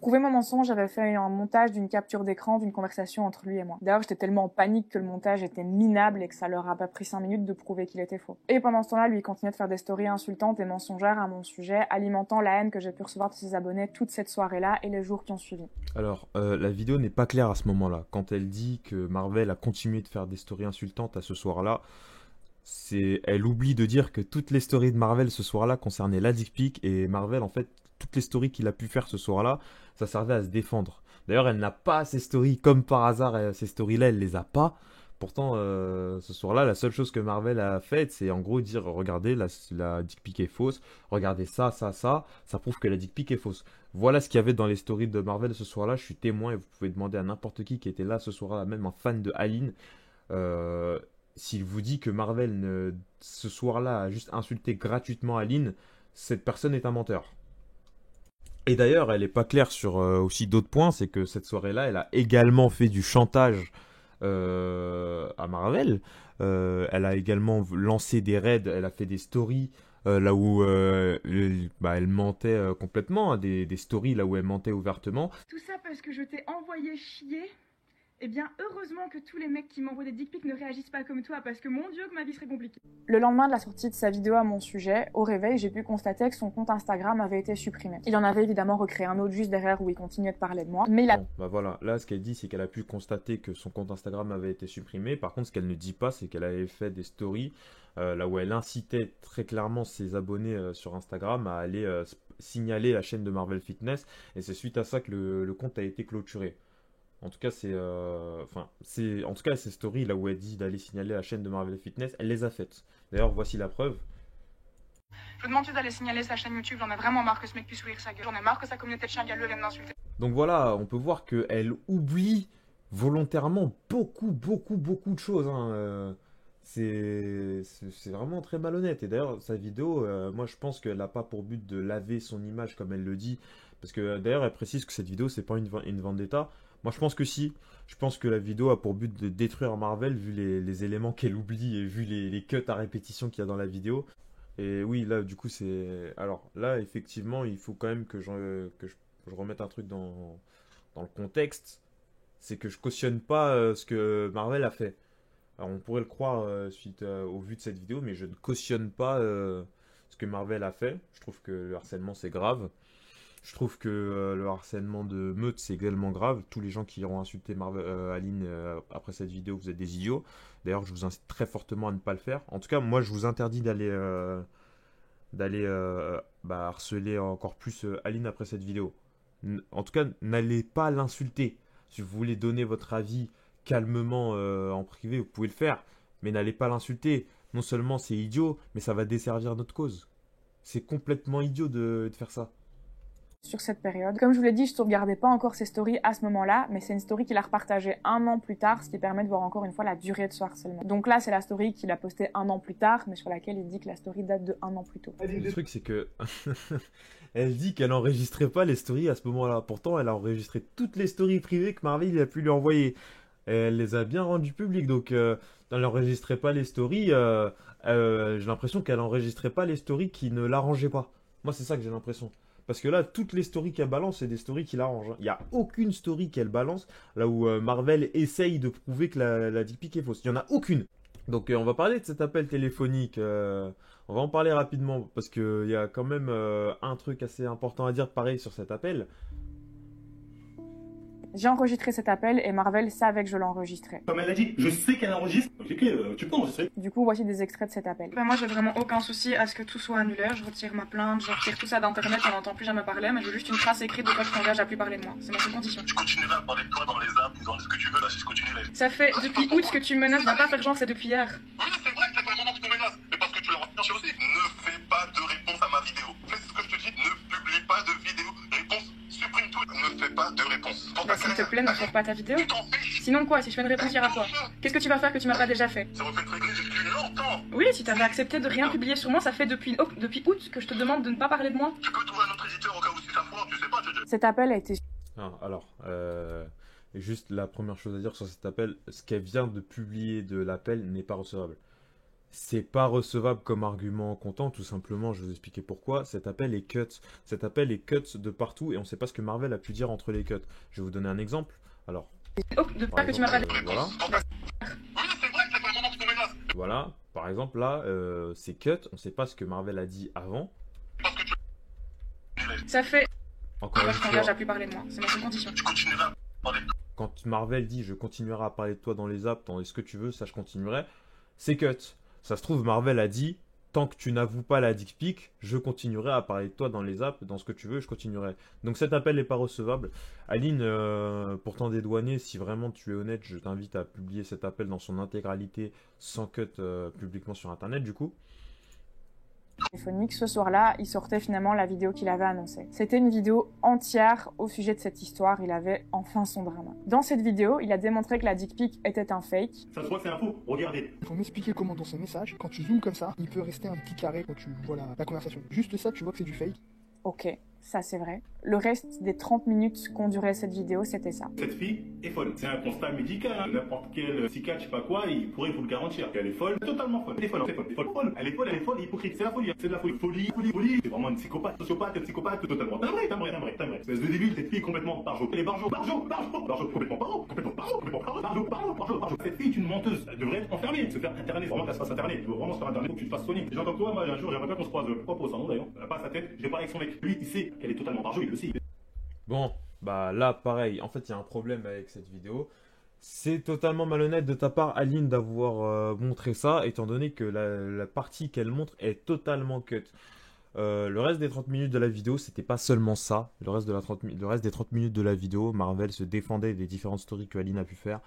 prouver mon mensonge, j'avais fait un montage d'une capture d'écran d'une conversation entre lui et moi. D'ailleurs, j'étais tellement en panique que le montage était minable et que ça leur a pas pris 5 minutes de prouver qu'il était faux. Et pendant ce temps-là, lui continuait de faire des stories insultantes et mensongères à mon sujet, alimentant la haine que j'ai pu recevoir de ses abonnés toute cette soirée-là et les jours qui ont suivi. Alors, la vidéo n'est pas claire à ce moment-là. Quand elle dit que Marvel a continué de faire des stories insultantes à ce soir-là, elle oublie de dire que toutes les stories de Marvel ce soir-là concernaient la dick pic et Marvel, en fait, toutes les stories qu'il a pu faire ce soir-là, ça servait à se défendre. D'ailleurs, elle n'a pas ces stories, comme par hasard, ces stories-là, elle les a pas. Pourtant, ce soir-là, la seule chose que Marvel a faite, c'est en gros dire, regardez, la dick pic est fausse, regardez ça, ça prouve que la dick pic est fausse. Voilà ce qu'il y avait dans les stories de Marvel ce soir-là, je suis témoin et vous pouvez demander à n'importe qui était là ce soir-là, même un fan de Aline, s'il vous dit que ce soir-là, a juste insulté gratuitement Aline, cette personne est un menteur. Et d'ailleurs, elle n'est pas claire sur aussi d'autres points, c'est que cette soirée-là, elle a également fait du chantage à Marvel. Elle a également lancé des raids, elle a fait des stories là où elle mentait complètement, hein, des stories là où elle mentait ouvertement. Tout ça parce que je t'ai envoyé chier. Eh bien, heureusement que tous les mecs qui m'envoient des dick pics ne réagissent pas comme toi, parce que mon Dieu, que ma vie serait compliquée. Le lendemain de la sortie de sa vidéo à mon sujet, au réveil, j'ai pu constater que son compte Instagram avait été supprimé. Il en avait évidemment recréé un autre juste derrière où il continuait de parler de moi, mais il a... Bon, bah voilà, là ce qu'elle dit c'est qu'elle a pu constater que son compte Instagram avait été supprimé. Par contre, ce qu'elle ne dit pas, c'est qu'elle avait fait des stories là où elle incitait très clairement ses abonnés sur Instagram à aller signaler la chaîne de Marvel Fitness. Et c'est suite à ça que le compte a été clôturé. En tout cas, en tout cas, ces stories là où elle dit d'aller signaler la chaîne de Marvel Fitness, elle les a faites. D'ailleurs, voici la preuve. Je vous demande d'aller signaler sa chaîne YouTube, j'en ai vraiment marre que ce mec puisse ouvrir sa gueule. J'en ai marre que sa communauté de chiens galeux vienne m'insulter. Donc voilà, on peut voir qu'elle oublie volontairement beaucoup de choses, hein. C'est vraiment très malhonnête. Et d'ailleurs, sa vidéo, moi je pense qu'elle n'a pas pour but de laver son image comme elle le dit. Parce que d'ailleurs, elle précise que cette vidéo, c'est pas une vendetta. Moi je pense que si. Je pense que la vidéo a pour but de détruire Marvel vu les éléments qu'elle oublie et vu les cuts à répétition qu'il y a dans la vidéo. Et oui, là, du coup, c'est. Alors là, effectivement, il faut quand même je remette un truc dans le contexte. C'est que je cautionne pas ce que Marvel a fait. Alors, on pourrait le croire suite au vu de cette vidéo, mais je ne cautionne pas ce que Marvel a fait. Je trouve que le harcèlement, c'est grave. Je trouve que le harcèlement de meute, c'est également grave. Tous les gens qui auront insulté Aline après cette vidéo, vous êtes des idiots. D'ailleurs, je vous incite très fortement à ne pas le faire. En tout cas, moi, je vous interdis d'aller harceler encore plus Aline après cette vidéo. En tout cas, n'allez pas l'insulter. Si vous voulez donner votre avis calmement en privé, vous pouvez le faire. Mais n'allez pas l'insulter. Non seulement c'est idiot, mais ça va desservir notre cause. C'est complètement idiot de faire ça. Sur cette période. Comme je vous l'ai dit, je sauvegardais pas encore ces stories à ce moment-là, mais c'est une story qu'il a repartagée 1 an plus tard, ce qui permet de voir encore une fois la durée de ce harcèlement. Donc là, c'est la story qu'il a postée 1 an plus tard, mais sur laquelle il dit que la story date de 1 an plus tôt. Le truc, c'est que elle dit qu'elle n'enregistrait pas les stories à ce moment-là. Pourtant, elle a enregistré toutes les stories privées que Marvel a pu lui envoyer. Et elle les a bien rendues publiques, donc elle n'enregistrait pas les stories. J'ai l'impression qu'elle n'enregistrait pas les stories qui ne l'arrangeaient pas. Moi, c'est ça que j'ai l'impression. Parce que là, toutes les stories qu'elle balance, c'est des stories qui l'arrangent, hein. Il n'y a aucune story qu'elle balance là où Marvel essaye de prouver que la dick pic est fausse. Il n'y en a aucune. Donc on va parler de cet appel téléphonique. On va en parler rapidement parce qu'il y a quand même un truc assez important à dire pareil sur cet appel. J'ai enregistré cet appel et Marvel savait que je l'enregistrais. Comme elle l'a dit, je sais qu'elle enregistre. Ok, tu peux enregistrer. Du coup, voici des extraits de cet appel. Moi, j'ai vraiment aucun souci à ce que tout soit annulé. Je retire ma plainte, je retire tout ça d'internet, on n'entend plus jamais parler, mais je veux juste une trace écrite de toi qui t'engage à plus parler de moi. C'est ma seule condition. Tu continueras à parler de toi dans les apps, dans ce que tu veux, là, si je continue là. Ça fait depuis août que tu me menaces, viens pas faire genre que c'est depuis hier. Oui, c'est vrai que c'est pas le moment que tu me menaces. Mais parce que tu l'as recherché aussi. Ne fais pas de réponse à ma vidéo. Fais ce que je te dis, ne publie pas de vidéo. Réponse, supprime tout. Ne fais pas de réponse. Bah, s'il te plaît, ne sors pas ta vidéo. Tu t'en fiches. Sinon quoi, si je fais une réponse hier à quoi? Qu'est-ce que tu vas faire que tu m'as pas déjà fait? Ça refait très clair depuis longtemps. Oui, si t'avais accepté de rien publier sur moi, ça fait depuis août que je te demande de ne pas parler de moi. Tu peux trouver un autre éditeur au cas où si ça foire, tu sais pas, Cet appel a été... Juste la première chose à dire sur cet appel, ce qu'elle vient de publier de l'appel n'est pas recevable. C'est pas recevable comme argument comptant, tout simplement, je vais vous expliquer pourquoi. Cet appel est cut. Cet appel est cut de partout et on sait pas ce que Marvel a pu dire entre les cuts. Je vais vous donner un exemple. Alors, Oh, de par pas que tu m'as exemple, pas dit. voilà. Oui, c'est vrai que c'est un moment qui tombait là. Voilà, par exemple, là, c'est cut. On sait pas ce que Marvel a dit avant. Parce que tu Ça fait Encore que une je t'engage fois, à plus parler de moi. C'est ma seule condition. continueras à parler. quand Marvel dit je continuerai à parler de toi dans les apps, dans ce que tu veux, ça je continuerai, c'est cut. Ça se trouve, Marvel a dit tant que tu n'avoues pas la dick pic, je continuerai à parler de toi dans les apps, dans ce que tu veux, je continuerai. Donc cet appel n'est pas recevable. Aline, pour t'en dédouaner, si vraiment tu es honnête, je t'invite à publier cet appel dans son intégralité sans cut publiquement sur internet du coup. Téléphonique. Ce soir-là, il sortait finalement la vidéo qu'il avait annoncée. C'était une vidéo entière au sujet de cette histoire. Il avait enfin son drama. Dans cette vidéo, il a démontré que la dick pic était un fake. Ça se voit que c'est un faux, regardez. Il faut m'expliquer comment dans ce message, quand tu zoomes comme ça, il peut rester un petit carré quand tu vois la conversation. Juste ça, tu vois que c'est du fake. Ok, ça c'est vrai. Le reste des 30 minutes qu'ont duré cette vidéo, c'était ça. Cette fille est folle. C'est un constat médical. Hein. N'importe quel psychiatre, je sais pas quoi, il pourrait vous le garantir. Elle est folle, totalement folle. Elle est folle, elle est folle, elle est folle. Elle est folle, elle est folle, hypocrite. C'est la folie, hein. C'est de la folie. Folie. C'est vraiment une psychopathe, sociopathe, psychopathe, totalement. Timbré. Espèce de débile, cette fille est complètement barjo. Elle est barjo, complètement barjo. Cette fille est une menteuse. Elle devrait être enfermée, se faire interner. Vraiment qu'elle se fasse interner. Tu veux vraiment se faire interner, faut que tu te fasses soigner. Des gens comme toi, moi, un jour, j'aimerais pas qu'on se croise. Pourquoi pas au salon d'ailleurs? Elle a pas sa tête, j'ai parlé avec son mec. Lui, il sait qu'elle est totalement barjo, il le sait. Bon, bah là pareil, en fait il y a un problème avec cette vidéo. C'est totalement malhonnête de ta part, Aline, d'avoir montré ça, étant donné que la partie qu'elle montre est totalement cut. Le reste des 30 minutes de la vidéo, c'était pas seulement ça. Le reste des 30 minutes de la vidéo, Marvel se défendait des différentes stories que Aline a pu faire.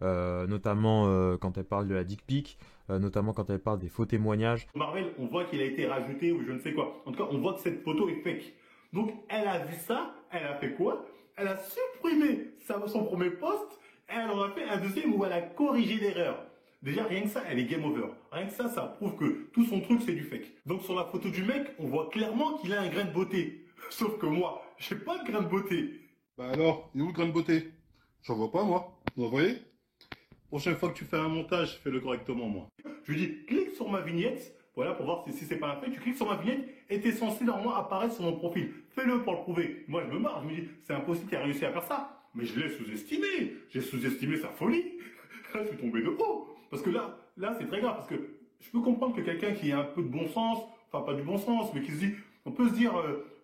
Notamment quand elle parle de la dick pic, notamment quand elle parle des faux témoignages. Marvel, on voit qu'il a été rajouté ou je ne sais quoi. En tout cas, on voit que cette photo est fake. Donc, elle a vu ça, elle a fait quoi? Elle a supprimé son premier post et elle en a fait un deuxième où elle a corrigé l'erreur. Déjà, rien que ça, elle est game over. Rien que ça prouve que tout son truc, c'est du fake. Donc, sur la photo du mec, on voit clairement qu'il a un grain de beauté. Sauf que moi, j'ai pas de grain de beauté. Bah alors, il est où le grain de beauté? J'en vois pas, moi. Vous voyez? Prochaine fois que tu fais un montage, fais-le correctement, moi. Je lui dis, clique sur ma vignette. Voilà, pour voir si c'est pas un fait, tu cliques sur ma vignette et t'es censé normalement apparaître sur mon profil. Fais-le pour le prouver. Moi, je me marre, je me dis, c'est impossible qu'il ait réussi à faire ça. Mais je l'ai sous-estimé. J'ai sous-estimé sa folie. Là, je suis tombé de haut. Parce que là, c'est très grave. Parce que je peux comprendre que quelqu'un qui a un peu de bon sens, enfin pas du bon sens, mais qui se dit, on peut se dire,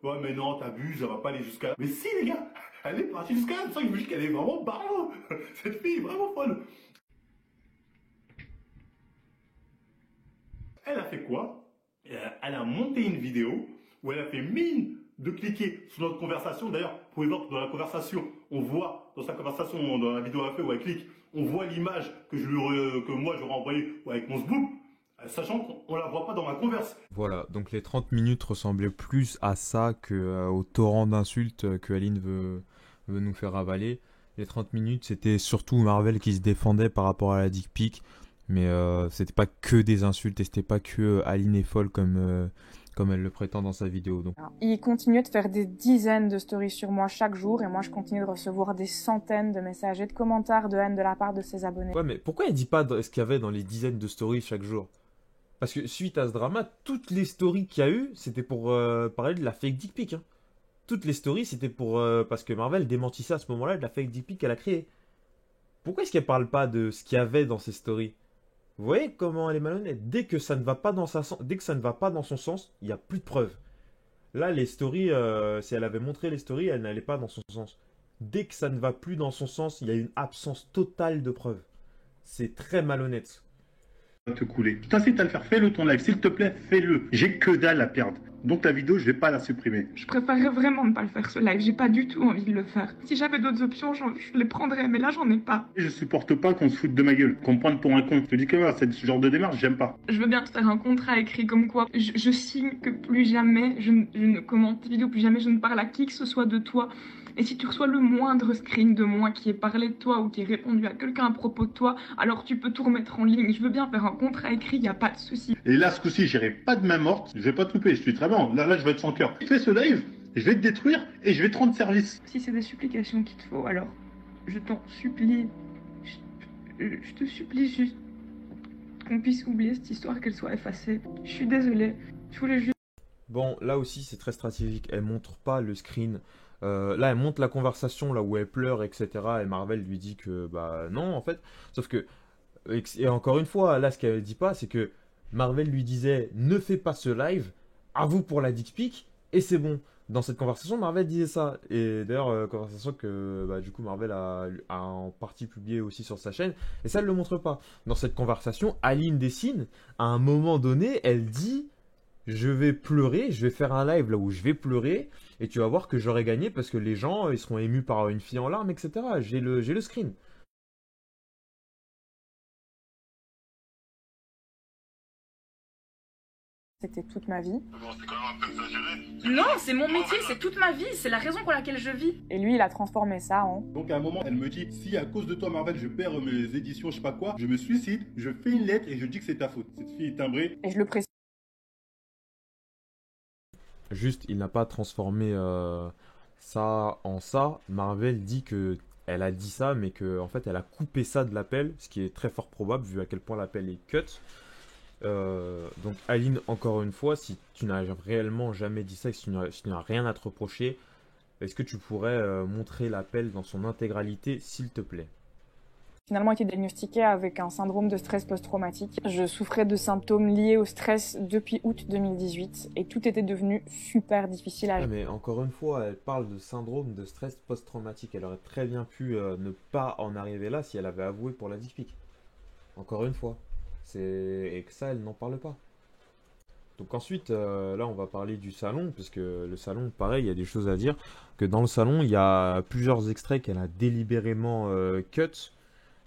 ouais, mais non, t'abuses, ça va pas aller jusqu'à là. Mais si, les gars, elle est partie jusqu'à là. C'est pour ça que je me dis qu'elle est vraiment barreau. Cette fille est vraiment folle. Elle a fait quoi? Elle a monté une vidéo où elle a fait mine de cliquer sur notre conversation. D'ailleurs, vous pouvez voir que dans la conversation, on voit, dans sa conversation, dans la vidéo qu'elle a fait où elle clique, on voit l'image que moi j'aurais envoyée avec mon zboub, sachant qu'on la voit pas dans ma converse. Voilà, donc les 30 minutes ressemblaient plus à ça qu'au torrent d'insultes que Aline veut nous faire avaler. Les 30 minutes, c'était surtout Marvel qui se défendait par rapport à la dick pic. Mais c'était pas que des insultes et c'était pas que Aline est folle comme elle le prétend dans sa vidéo. Donc. Il continuait de faire des dizaines de stories sur moi chaque jour et moi je continue de recevoir des centaines de messages et de commentaires de haine de la part de ses abonnés. Ouais, mais pourquoi elle dit pas ce qu'il y avait dans les dizaines de stories chaque jour? Parce que suite à ce drama, toutes les stories qu'il y a eu, c'était pour parler de la fake dick pic. Hein. Toutes les stories, c'était pour parce que Marvel démentissait à ce moment-là de la fake dick pic qu'elle a créée. Pourquoi est-ce qu'elle parle pas de ce qu'il y avait dans ces stories? Vous voyez comment elle est malhonnête? Dès que ça ne va pas dans son sens, il n'y a plus de preuves. Là, les stories, si elle avait montré les stories, elle n'allait pas dans son sens. Dès que ça ne va plus dans son sens, il y a une absence totale de preuves. C'est très malhonnête. Te couler. Je t'incite à le faire, fais-le ton live, s'il te plaît, fais-le. J'ai que dalle à perdre. Donc la vidéo, je vais pas la supprimer. Je préférerais vraiment ne pas le faire ce live, j'ai pas du tout envie de le faire. Si j'avais d'autres options, je les prendrais, mais là j'en ai pas. Je supporte pas qu'on se foute de ma gueule, qu'on me prenne pour un con. Je te dis que voilà, c'est ce genre de démarche, j'aime pas. Je veux bien te faire un contrat écrit comme quoi je signe que plus jamais je ne commente tes vidéos, plus jamais je ne parle à qui que ce soit de toi. Et si tu reçois le moindre screen de moi qui ait parlé de toi ou qui ait répondu à quelqu'un à propos de toi, alors tu peux tout remettre en ligne. Je veux bien faire un contrat écrit, y a pas de souci. Et là, ce coup-ci, j'irai pas de main morte, je vais pas te louper, je suis très bon. Là, je vais être sans cœur. Fais ce live, je vais te détruire et je vais te rendre service. Si c'est des supplications qu'il te faut, alors je t'en supplie. Je te supplie juste. qu'on puisse oublier cette histoire, qu'elle soit effacée. Je suis désolée. Je voulais juste... Bon, là aussi, c'est très stratégique. Elle montre pas le screen. Là, elle montre la conversation là où elle pleure, etc. Et Marvel lui dit que bah non, en fait. Sauf que, et encore une fois, là, ce qu'elle dit pas, c'est que Marvel lui disait ne fais pas ce live, à vous pour la dick pic, et c'est bon. Dans cette conversation, Marvel disait ça. Et d'ailleurs, conversation que bah, du coup Marvel a en partie publiée aussi sur sa chaîne. Et ça, elle le montre pas. Dans cette conversation, Aline dessine, à un moment donné, elle dit je vais pleurer, je vais faire un live là où je vais pleurer, et tu vas voir que j'aurai gagné parce que les gens ils seront émus par une fille en larmes, etc. J'ai le screen. C'était toute ma vie. Bon, c'est quand même un peu exagéré. Non, c'est mon métier, c'est toute ma vie, c'est la raison pour laquelle je vis. Et lui, il a transformé ça en... Donc à un moment, elle me dit, si à cause de toi, Marvel, je perds mes éditions, je sais pas quoi, je me suicide, je fais une lettre et je dis que c'est ta faute. Cette fille est timbrée. Et je le précise. Juste, il n'a pas transformé ça en ça. Marvel dit que elle a dit ça, mais que en fait, elle a coupé ça de l'appel, ce qui est très fort probable vu à quel point l'appel est cut. Donc Aline, encore une fois, si tu n'as réellement jamais dit ça et si tu n'as rien à te reprocher, est-ce que tu pourrais montrer l'appel dans son intégralité, s'il te plaît? Finalement, été diagnostiquée avec un syndrome de stress post-traumatique. Je souffrais de symptômes liés au stress depuis août 2018 et tout était devenu super difficile à Ah, gérer. mais encore une fois, elle parle de syndrome de stress post-traumatique. Elle aurait très bien pu ne pas en arriver là si elle avait avoué pour la dick pic. Encore une fois. Et que ça, elle n'en parle pas. Donc ensuite, là, on va parler du salon, parce que le salon, pareil, il y a des choses à dire. Que dans le salon, il y a plusieurs extraits qu'elle a délibérément cut.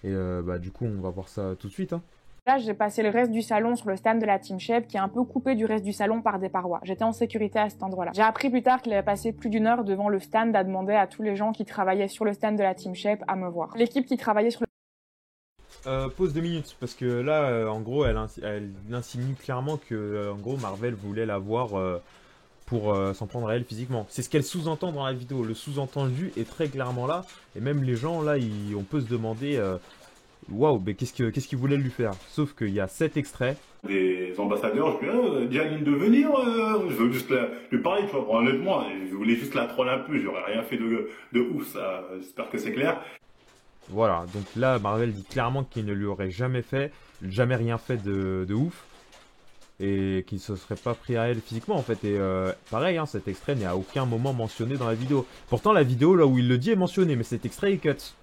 Et bah, du coup, on va voir ça tout de suite. Hein. Là, j'ai passé le reste du salon sur le stand de la Team Shape qui est un peu coupé du reste du salon par des parois. J'étais en sécurité à cet endroit-là. J'ai appris plus tard qu'il avait passé plus d'une heure devant le stand à demander à tous les gens qui travaillaient sur le stand de la Team Shape à me voir. L'équipe qui travaillait sur le Pause 2 minutes, parce que là, en gros, elle insinue clairement que en gros, Marvel voulait la voir pour s'en prendre à elle physiquement. C'est ce qu'elle sous-entend dans la vidéo. Le sous-entendu est très clairement là. Et même les gens, là, on peut se demander waouh, mais qu'est-ce qu'ils voulaient lui faire? Sauf qu'il y a 7 extraits. Des ambassadeurs, je dis dis à Aline de venir, je veux juste lui parler, tu vois, honnêtement, je voulais juste la troller un peu, j'aurais rien fait de ouf, ça, j'espère que c'est clair. Voilà, donc là, Marvel dit clairement qu'il ne lui aurait jamais rien fait de ouf. Et qu'il ne se serait pas pris à elle physiquement en fait. Et pareil, hein, cet extrait n'est à aucun moment mentionné dans la vidéo. Pourtant, la vidéo là où il le dit est mentionné, mais cet extrait est cut.